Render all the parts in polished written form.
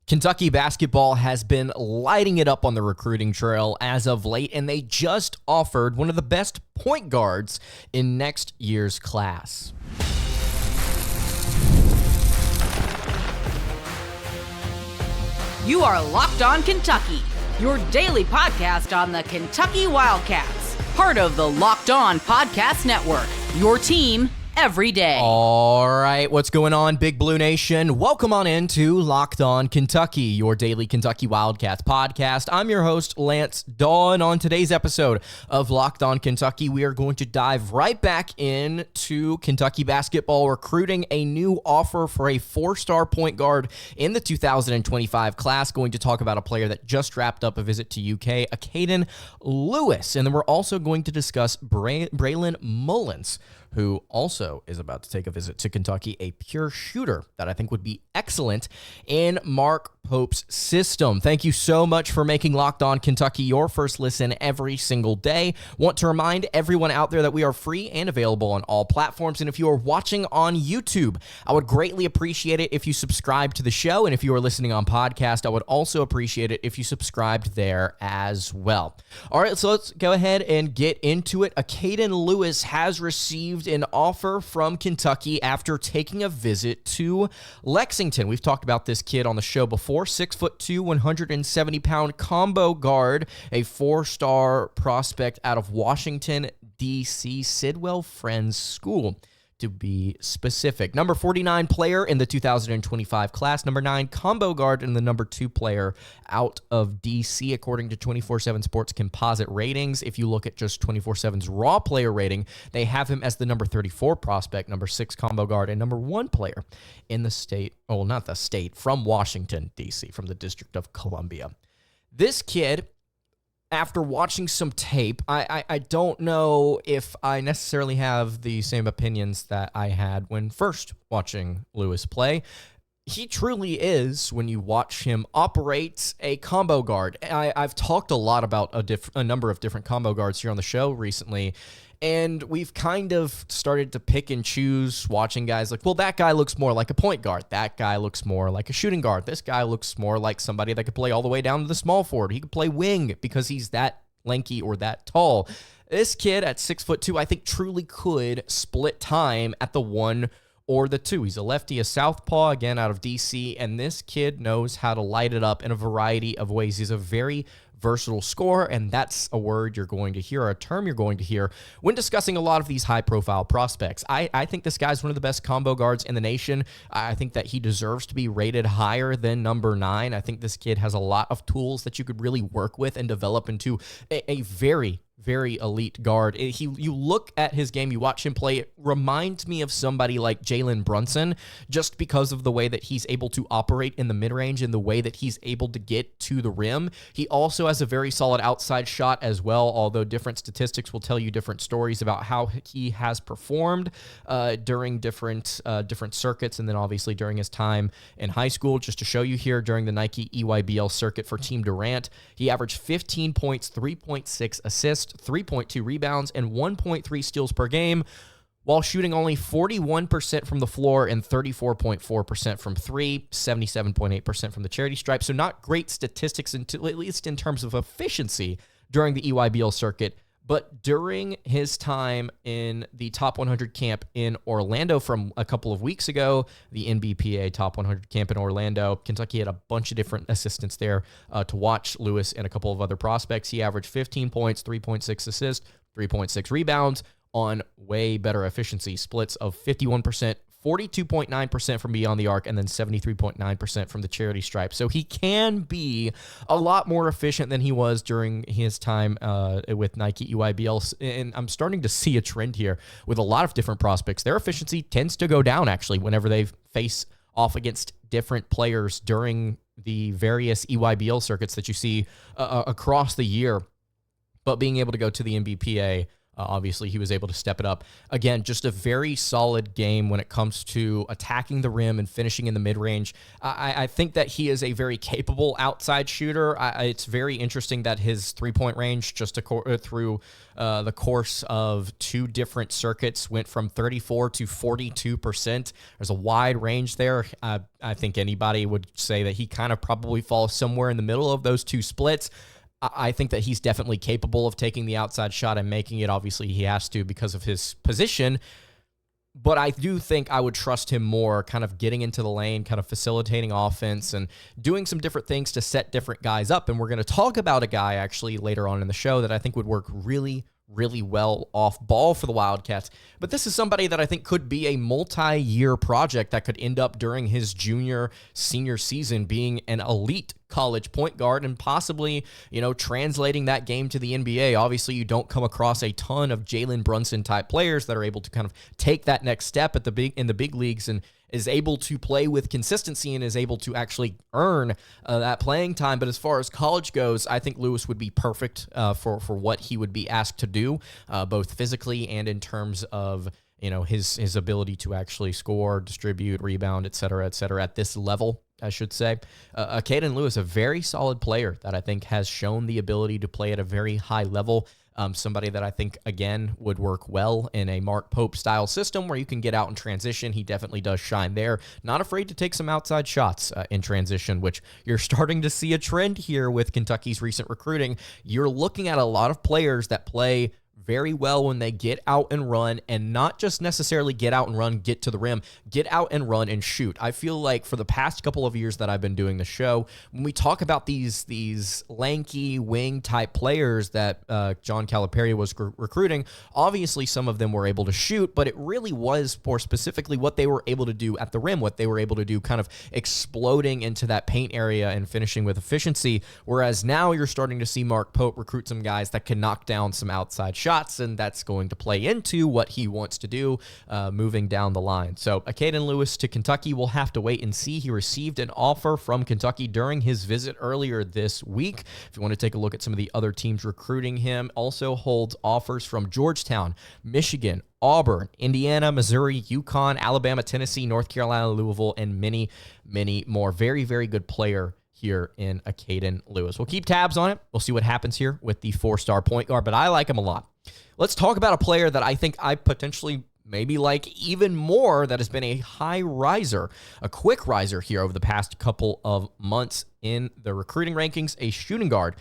Kentucky basketball has been lighting it up on the recruiting trail as of late, and they just offered one of the best point guards in next year's class. You are Locked On Kentucky, your daily podcast on the Kentucky Wildcats, part of the Locked On Podcast Network, your team every day. All right, what's going on, Big Blue Nation? Welcome on into Locked On Kentucky, your daily Kentucky Wildcats podcast. I'm your host, Lance Dawe, and on today's episode of Locked On Kentucky, we are going to dive right back into Kentucky basketball, recruiting a new offer for a four-star point guard in the 2025 class. Going to talk about a player that just wrapped up a visit to UK, Acaden Lewis, and then we're also going to discuss Braylon Mullins, who also is about to take a visit to Kentucky, a pure shooter that I think would be excellent in Mark Pope's system. Thank you so much for making Locked On Kentucky your first listen every single day. Want to remind everyone out there that we are free and available on all platforms. And if you are watching on YouTube, I would greatly appreciate it if you subscribe to the show. And if you are listening on podcast, I would also appreciate it if you subscribed there as well. All right, so let's go ahead and get into it. Acaden Lewis has received an offer from Kentucky after taking a visit to Lexington. We've talked about this kid on the show before. 6'2", 170-pound combo guard, a four-star prospect out of Washington, D.C., Sidwell Friends School, to be specific. Number 49 player in the 2025 class, number 9 combo guard, and the number 2 player out of DC, according to 24/7 Sports composite ratings. If you look at just 24/7's raw player rating, they have him as the number 34 prospect, number 6 combo guard, and number 1 player in the state, well, not the state, from Washington, DC, from the District of Columbia. This kid, after watching some tape, I don't know if I necessarily have the same opinions that I had when first watching Lewis play. He truly is, when you watch him operate, a combo guard. I've talked a lot about a number of different combo guards here on the show recently, and we've kind of started to pick and choose, watching guys like, well, that guy looks more like a point guard. That guy looks more like a shooting guard. This guy looks more like somebody that could play all the way down to the small forward. He could play wing because he's that lanky or that tall. This kid at 6'2", I think truly could split time at the 1 or the 2. He's a lefty, a southpaw, again, out of DC, and this kid knows how to light it up in a variety of ways. He's a very versatile scorer, and that's a word you're going to hear, or a term you're going to hear when discussing a lot of these high-profile prospects. I think this guy's one of the best combo guards in the nation. I think that he deserves to be rated higher than number 9. I think this kid has a lot of tools that you could really work with and develop into a very elite guard. You look at his game, you watch him play, it reminds me of somebody like Jalen Brunson, just because of the way that he's able to operate in the mid-range and the way that he's able to get to the rim. He also has a very solid outside shot as well, although different statistics will tell you different stories about how he has performed during different circuits, and then obviously during his time in high school. Just to show you here, during the Nike EYBL circuit for Team Durant, he averaged 15 points, 3.6 assists, 3.2 rebounds, and 1.3 steals per game, while shooting only 41% from the floor and 34.4% from 3, 77.8% from the charity stripe. So not great statistics, at least in terms of efficiency, during the EYBL circuit. But during his time in the Top 100 camp in Orlando from a couple of weeks ago, the NBPA Top 100 camp in Orlando, Kentucky had a bunch of different assistants there to watch Lewis and a couple of other prospects. He averaged 15 points, 3.6 assists, 3.6 rebounds on way better efficiency splits of 51%, 42.9% from beyond the arc, and then 73.9% from the charity stripe. So he can be a lot more efficient than he was during his time with Nike EYBL. And I'm starting to see a trend here with a lot of different prospects. Their efficiency tends to go down, actually, whenever they face off against different players during the various EYBL circuits that you see across the year. But being able to go to the NBPA Obviously, he was able to step it up. Again, just a very solid game when it comes to attacking the rim and finishing in the mid-range. I think that he is a very capable outside shooter. It's very interesting that his three-point range just through the course of 2 different circuits went from 34 to 42%. There's a wide range there. I think anybody would say that he kind of probably falls somewhere in the middle of those 2 splits. I think that he's definitely capable of taking the outside shot and making it. Obviously, he has to because of his position. But I do think I would trust him more kind of getting into the lane, kind of facilitating offense and doing some different things to set different guys up. And we're going to talk about a guy actually later on in the show that I think would work really well off ball for the Wildcats. But this is somebody that I think could be a multi-year project that could end up during his senior season being an elite college point guard and possibly, translating that game to the NBA. Obviously, you don't come across a ton of Jalen Brunson type players that are able to kind of take that next step in the big leagues and is able to play with consistency and is able to actually earn that playing time. But as far as college goes, I think Lewis would be perfect for what he would be asked to do, both physically and in terms of his ability to actually score, distribute, rebound, et cetera, at this level, I should say. Acaden Lewis, a very solid player that I think has shown the ability to play at a very high level. Somebody that I think, again, would work well in a Mark Pope-style system where you can get out and transition. He definitely does shine there. Not afraid to take some outside shots in transition, which you're starting to see a trend here with Kentucky's recent recruiting. You're looking at a lot of players that play very well when they get out and run, and not just necessarily get out and run, get to the rim, get out and run and shoot. I feel like for the past couple of years that I've been doing the show, when we talk about these lanky wing type players that John Calipari was recruiting, obviously some of them were able to shoot, but it really was more specifically what they were able to do at the rim, what they were able to do kind of exploding into that paint area and finishing with efficiency. Whereas now you're starting to see Mark Pope recruit some guys that can knock down some outside shots, and that's going to play into what he wants to do moving down the line. So Acaden Lewis to Kentucky, we'll have to wait and see. He received an offer from Kentucky during his visit earlier this week. If you want to take a look at some of the other teams recruiting him, also holds offers from Georgetown, Michigan, Auburn, Indiana, Missouri, UConn, Alabama, Tennessee, North Carolina, Louisville, and many, many more. Very, very good player here in Acaden Lewis. We'll keep tabs on it. We'll see what happens here with the 4-star point guard, but I like him a lot. Let's talk about a player that I think I potentially maybe like even more, that has been a high riser, a quick riser here over the past couple of months in the recruiting rankings, a shooting guard,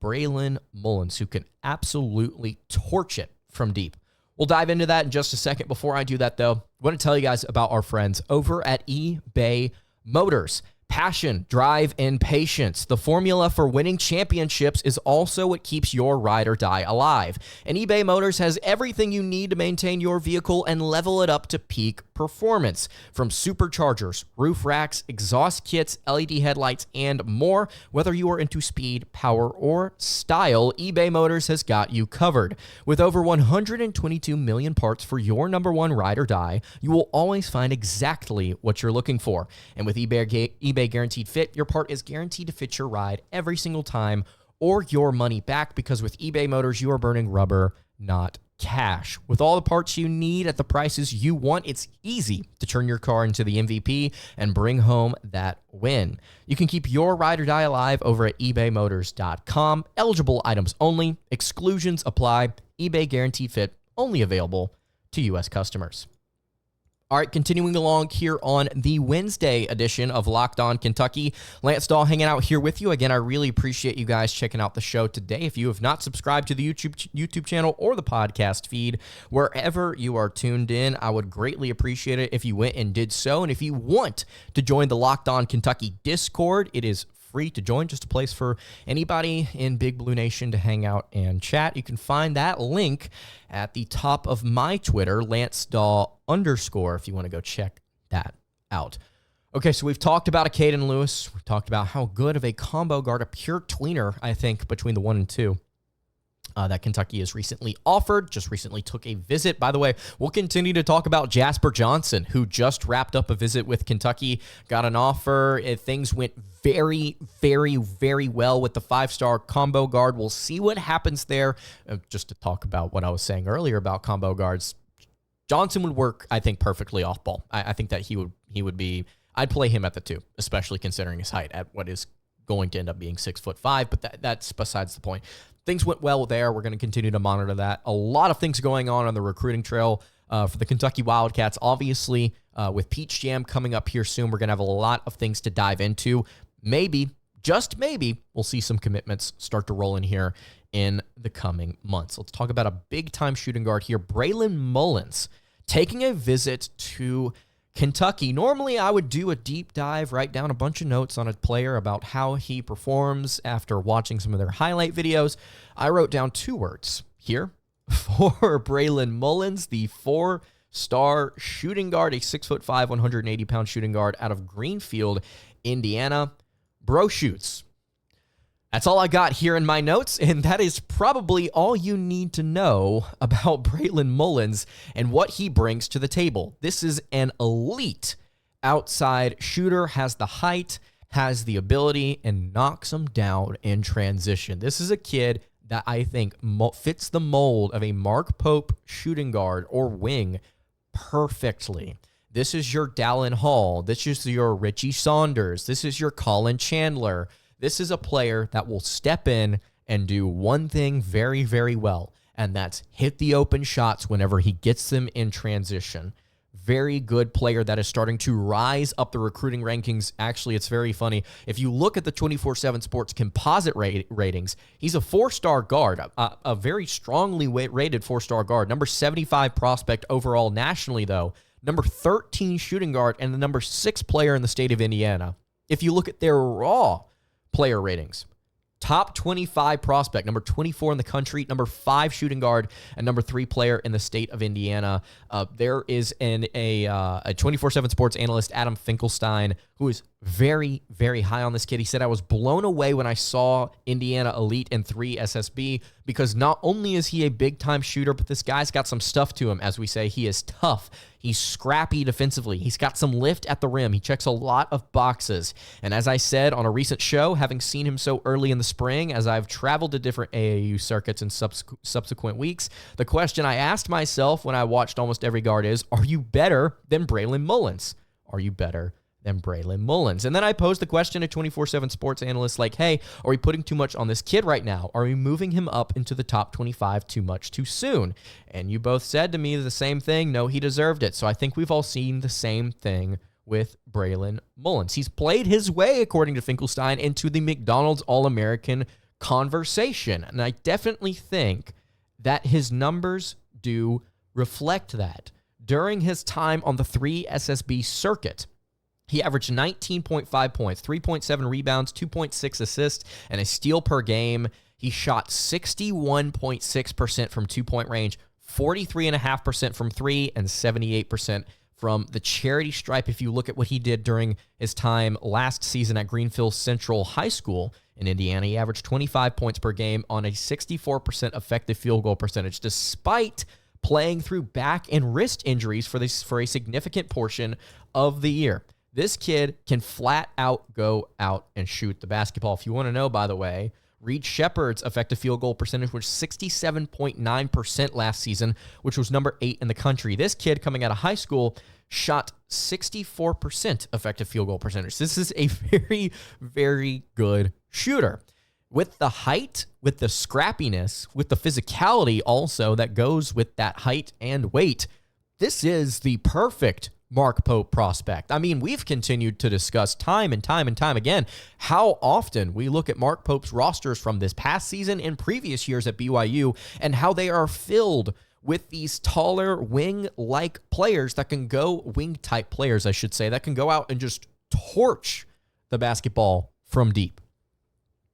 Braylon Mullins, who can absolutely torch it from deep. We'll dive into that in just a second. Before I do that, though, I want to tell you guys about our friends over at eBay Motors. Passion, drive, and patience. The formula for winning championships is also what keeps your ride or die alive. And eBay Motors has everything you need to maintain your vehicle and level it up to peak performance. From superchargers, roof racks, exhaust kits, LED headlights, and more. Whether you are into speed, power, or style, eBay Motors has got you covered. With over 122 million parts for your number one ride or die, you will always find exactly what you're looking for. And with eBay Guaranteed Fit, your part is guaranteed to fit your ride every single time or your money back, because with eBay Motors, you are burning rubber, not cash. With all the parts you need at the prices you want, it's easy to turn your car into the MVP and bring home that win. You can keep your ride or die alive over at ebaymotors.com. Eligible items only. Exclusions apply. eBay Guaranteed Fit, only available to U.S. customers. All right, continuing along here on the Wednesday edition of Locked On Kentucky. Lance Dawe hanging out here with you. Again, I really appreciate you guys checking out the show today. If you have not subscribed to the YouTube channel or the podcast feed, wherever you are tuned in, I would greatly appreciate it if you went and did so. And if you want to join the Locked On Kentucky Discord, it is free to join, just a place for anybody in Big Blue Nation to hang out and chat. You can find that link at the top of my Twitter, LanceDaw_, if you want to go check that out. Okay, so we've talked about Acaden Lewis. We've talked about how good of a combo guard, a pure tweener, I think, between the 1 and 2. that Kentucky has recently offered, just recently took a visit. By the way, we'll continue to talk about Jasper Johnson, who just wrapped up a visit with Kentucky, got an offer. Things went very, very, very well with the 5-star combo guard. We'll see what happens there. Just to talk about what I was saying earlier about combo guards, Johnson would work, I think, perfectly off ball. I think that he would be, I'd play him at the 2, especially considering his height at what is going to end up being 6'5", but that's besides the point. Things went well there. We're going to continue to monitor that. A lot of things going on the recruiting trail for the Kentucky Wildcats. Obviously, with Peach Jam coming up here soon, we're going to have a lot of things to dive into. Maybe, just maybe, we'll see some commitments start to roll in here in the coming months. Let's talk about a big-time shooting guard here, Braylon Mullins, taking a visit to Kentucky. Normally, I would do a deep dive, write down a bunch of notes on a player about how he performs after watching some of their highlight videos. I wrote down 2 words here for Braylon Mullins, the 4-star shooting guard, a 6'5", 180-pound shooting guard out of Greenfield, Indiana. Bro shoots. That's all I got here in my notes, and that is probably all you need to know about Braylon Mullins and what he brings to the table. This is an elite outside shooter, has the height, has the ability, and knocks them down in transition. This is a kid that I think fits the mold of a Mark Pope shooting guard or wing perfectly. This is your Dallin Hall. This is your Richie Saunders. This is your Colin Chandler. This is a player that will step in and do one thing very, very well, and that's hit the open shots whenever he gets them in transition. Very good player that is starting to rise up the recruiting rankings. Actually, it's very funny. If you look at the 24/7 Sports composite ratings, he's a 4-star guard, a very strongly rated 4-star guard. Number 75 prospect overall nationally, though. Number 13 shooting guard and the number 6 player in the state of Indiana. If you look at their raw player ratings, top 25 prospect, number 24 in the country, number 5 shooting guard, and number 3 player in the state of Indiana. There is a 24/7 Sports analyst, Adam Finkelstein, who is very, very high on this kid. He said, I was blown away when I saw Indiana Elite in 3 SSB because not only is he a big-time shooter, but this guy's got some stuff to him. As we say, he is tough. He's scrappy defensively. He's got some lift at the rim. He checks a lot of boxes. And as I said on a recent show, having seen him so early in the spring, as I've traveled to different AAU circuits in subsequent weeks, the question I asked myself when I watched almost every guard is, are you better than Braylon Mullins? Are you better than Braylon Mullins? And then I posed the question to 24/7 Sports analysts like, hey, are we putting too much on this kid right now? Are we moving him up into the top 25 too much too soon? And you both said to me the same thing. No, he deserved it. So I think we've all seen the same thing with Braylon Mullins. He's played his way, according to Finkelstein, into the McDonald's All-American conversation. And I definitely think that his numbers do reflect that. During his time on the 3 SSB circuit, he averaged 19.5 points, 3.7 rebounds, 2.6 assists, and a steal per game. He shot 61.6% from 2-point range, 43.5% from 3, and 78% from the charity stripe. If you look at what he did during his time last season at Greenfield Central High School in Indiana, he averaged 25 points per game on a 64% effective field goal percentage, despite playing through back and wrist injuries for a significant portion of the year. This kid can flat out go out and shoot the basketball. If you want to know, by the way, Reed Shepherd's effective field goal percentage was 67.9% last season, which was number 8 in the country. This kid coming out of high school shot 64% effective field goal percentage. This is a very, very good shooter. With the height, with the scrappiness, with the physicality also that goes with that height and weight, this is the perfect Mark Pope prospect. I mean, we've continued to discuss time and time again how often we look at Mark Pope's rosters from this past season and previous years at BYU and how they are filled with these taller wing-like players that can go, wing-type players, I should say, that can go out and just torch the basketball from deep.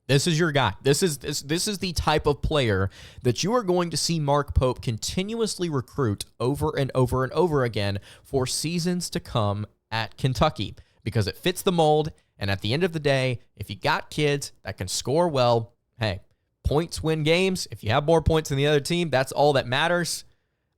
This is your guy. This is the type of player that you are going to see Mark Pope continuously recruit over and over and over again for seasons to come at Kentucky because it fits the mold. And at the end of the day, if you got kids that can score well, hey, Points win games. If you have more points than the other team, that's all that matters.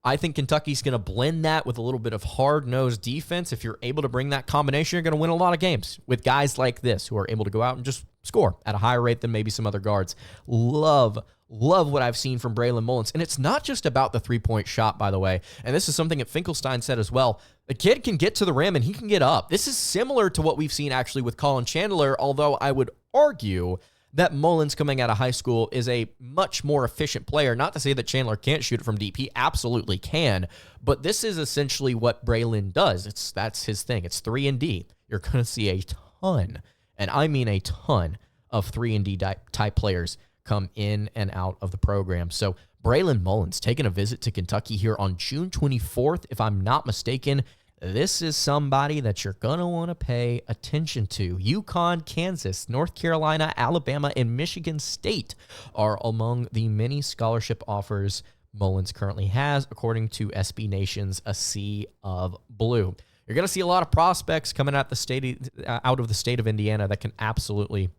I think Kentucky's going to blend that with a little bit of hard-nosed defense. If you're able to bring that combination, you're going to win a lot of games with guys like this who are able to go out and just score at a higher rate than maybe some other guards. Love what I've seen from Braylon Mullins. And it's not just about the three-point shot, by the way. And this is something that Finkelstein said as well. The kid can get to the rim and he can get up. This is similar to what we've seen actually with Colin Chandler, although I would argue that Mullins coming out of high school is a much more efficient player. Not to say that Chandler can't shoot it from deep. He absolutely can. But this is essentially what Braylon does. That's his thing. It's 3-and-D. You're going to see a ton, and I mean a ton, of 3-and-D type players come in and out of the program. So Braylon Mullins taking a visit to Kentucky here on June 24th, if I'm not mistaken. This is somebody that you're going to want to pay attention to. UConn, Kansas, North Carolina, Alabama, and Michigan State are among the many scholarship offers Mullins currently has, according to SB Nation's A Sea of Blue. You're going to see a lot of prospects coming out of the state of Indiana that can absolutely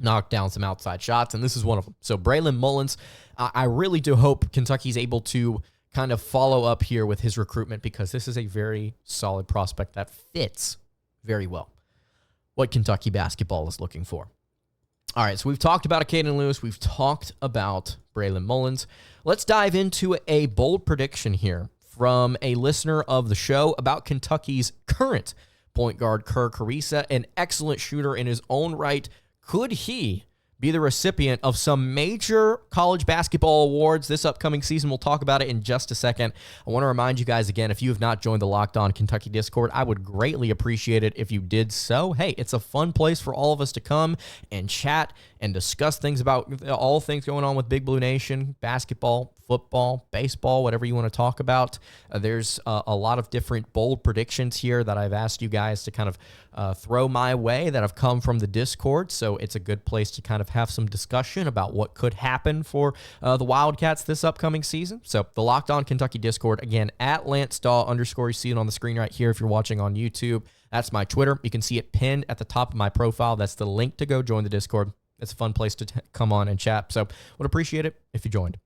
knock down some outside shots, and this is one of them. So Braylon Mullins, I really do hope Kentucky's able to kind of follow up here with his recruitment, because this is a very solid prospect that fits very well what Kentucky basketball is looking for. All right, so we've talked about Acaden Lewis. We've talked about Braylon Mullins. Let's dive into a bold prediction here from a listener of the show about Kentucky's current point guard, Kerr Kriisa, an excellent shooter in his own right. Could he be the recipient of some major college basketball awards this upcoming season? We'll talk about it in just a second. I want to remind you guys again, if you have not joined the Locked On Kentucky Discord, I would greatly appreciate it if you did so. Hey, it's a fun place for all of us to come and chat and discuss things about all things going on with Big Blue Nation, basketball, football, baseball, whatever you want to talk about. There's a lot of different bold predictions here that I've asked you guys to kind of throw my way that have come from the Discord, so it's a good place to kind of have some discussion about what could happen for the Wildcats this upcoming season. So the Locked On Kentucky Discord, again, at Lance Dawe _ you see it on the screen right here if you're watching on YouTube. That's my Twitter. You can see it pinned at the top of my profile. That's the link to go join the Discord. It's a fun place to come on and chat, so would appreciate it if you joined.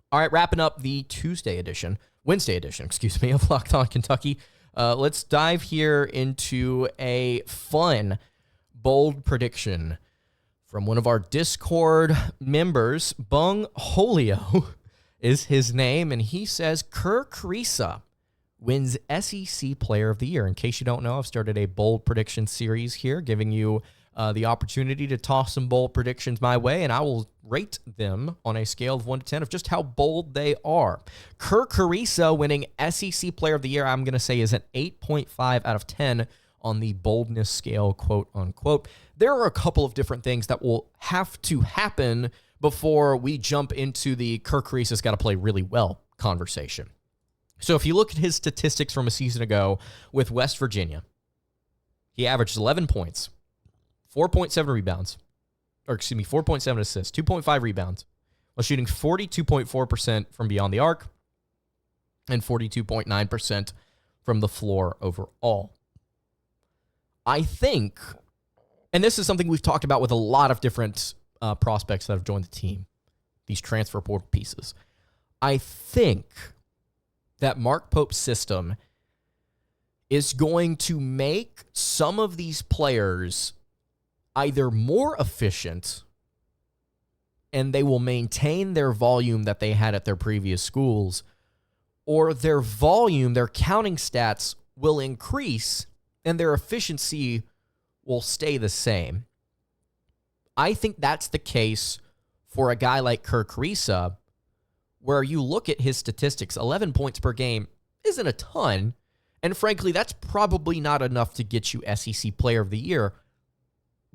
All right, wrapping up the Wednesday edition, of Locked On Kentucky. Let's dive here into a fun, bold prediction from one of our Discord members. Bung Holio is his name, and he says Kerr Kriisa wins SEC Player of the Year. In case you don't know, I've started a bold prediction series here, giving you the opportunity to toss some bold predictions my way, and I will rate them on a scale of 1 to 10 of just how bold they are. Kerr Kriisa winning SEC Player of the Year, I'm going to say, is an 8.5 out of 10 on the boldness scale, quote unquote. There are a couple of different things that will have to happen before we jump into the Kerr Kriisa's got to play really well conversation. So if you look at his statistics from a season ago with West Virginia, he averaged 11 points, 4.7 rebounds, 4.7 assists, 2.5 rebounds, while shooting 42.4% from beyond the arc and 42.9% from the floor overall. I think, and this is something we've talked about with a lot of different prospects that have joined the team, these transfer portal pieces. I think that Mark Pope's system is going to make some of these players either more efficient and they will maintain their volume that they had at their previous schools, or their volume, their counting stats will increase and their efficiency will stay the same. I think that's the case for a guy like Kerr Kriisa, where you look at his statistics, 11 points per game isn't a ton, and frankly, that's probably not enough to get you SEC Player of the Year.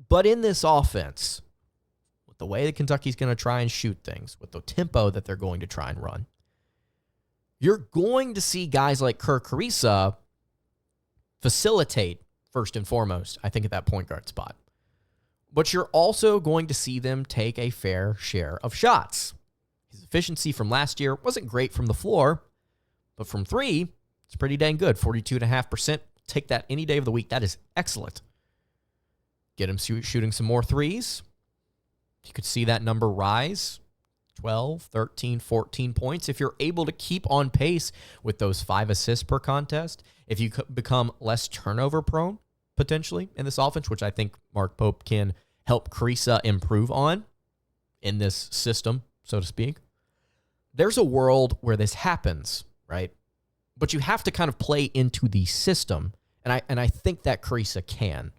But in this offense, with the way that Kentucky's going to try and shoot things, with the tempo that they're going to try and run, you're going to see guys like Kerr Kriisa facilitate, first and foremost, I think, at that point guard spot. But you're also going to see them take a fair share of shots. His efficiency from last year wasn't great from the floor, but from three, it's pretty dang good. 42.5%. Take that any day of the week. That is excellent. Get him shooting some more threes. You could see that number rise 12, 13, 14 points. If you're able to keep on pace with those 5 assists per contest, if you become less turnover prone, potentially, in this offense, which I think Mark Pope can help Carissa improve on in this system, so to speak, there's a world where this happens, right? But you have to kind of play into the system, and I think that Carissa can.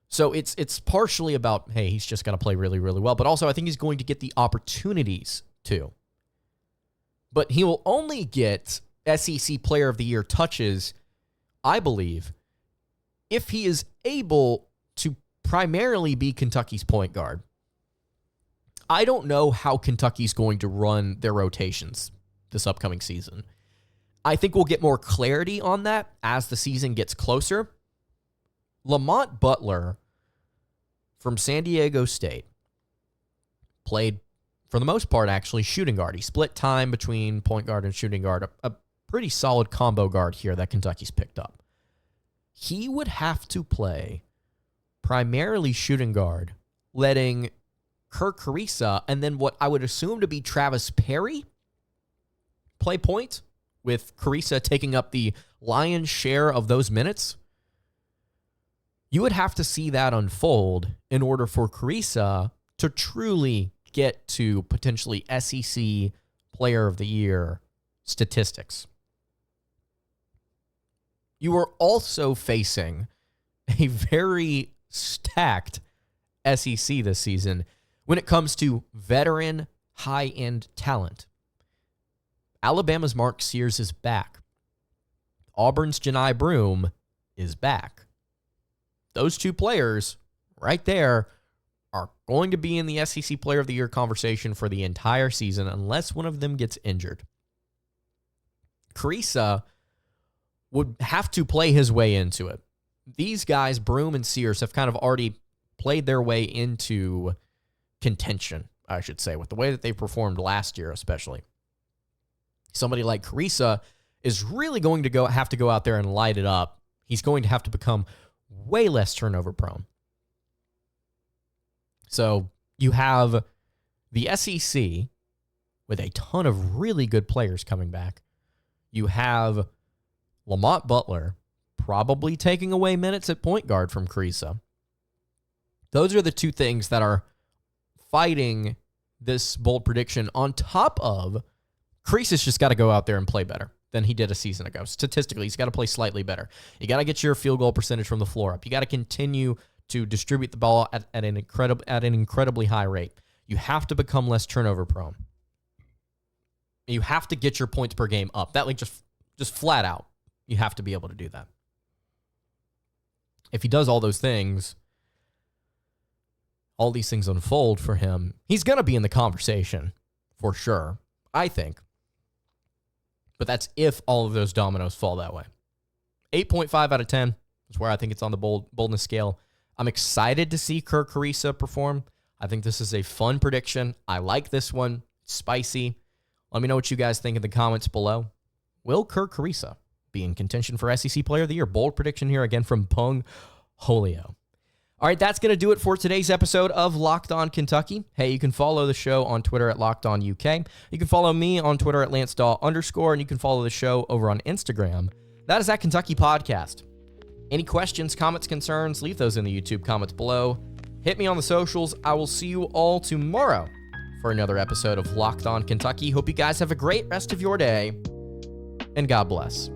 So it's partially about, hey, he's just going to play really, really well, but also I think he's going to get the opportunities to. But he will only get SEC Player of the Year touches, I believe, if he is able to primarily be Kentucky's point guard. I don't know how Kentucky's going to run their rotations this upcoming season. I think we'll get more clarity on that as the season gets closer. Lamont Butler from San Diego State played, for the most part, actually shooting guard. He split time between point guard and shooting guard, a pretty solid combo guard here that Kentucky's picked up. He would have to play primarily shooting guard, letting Kirk Carissa and then what I would assume to be Travis Perry play point, with Carissa taking up the lion's share of those minutes. You would have to see that unfold in order for Carissa to truly get to potentially SEC Player of the Year statistics. You are also facing a very stacked SEC this season when it comes to veteran high-end talent. Alabama's Mark Sears is back. Auburn's Janai Broome is back. Those two players right there are going to be in the SEC Player of the Year conversation for the entire season unless one of them gets injured. Carissa would have to play his way into it. These guys, Broome and Sears, have kind of already played their way into contention, I should say, with the way that they performed last year especially. Somebody like Carissa is really going to have to go out there and light it up. He's going to have to become way less turnover prone. So you have the SEC with a ton of really good players coming back. You have Lamont Butler probably taking away minutes at point guard from Carissa. Those are the two things that are fighting this bold prediction, on top of Carissa's just got to go out there and play better than he did a season ago. Statistically, he's got to play slightly better. You got to get your field goal percentage from the floor up. You got to continue to distribute the ball at an incredibly high rate. You have to become less turnover prone. You have to get your points per game up. That, like, just flat out, you have to be able to do that. If he does all those things, all these things unfold for him, he's going to be in the conversation for sure, I think. But that's if all of those dominoes fall that way. 8.5 out of 10 is where I think it's on the boldness scale. I'm excited to see Kirk Carissa perform. I think this is a fun prediction. I like this one. It's spicy. Let me know what you guys think in the comments below. Will Kirk Carissa be in contention for SEC Player of the Year? Bold prediction here again from Pung Holio. All right, that's going to do it for today's episode of Locked On Kentucky. Hey, you can follow the show on Twitter at Locked On UK. You can follow me on Twitter at LanceDawe_, and you can follow the show over on Instagram. That is at Kentucky Podcast. Any questions, comments, concerns, leave those in the YouTube comments below. Hit me on the socials. I will see you all tomorrow for another episode of Locked On Kentucky. Hope you guys have a great rest of your day, and God bless.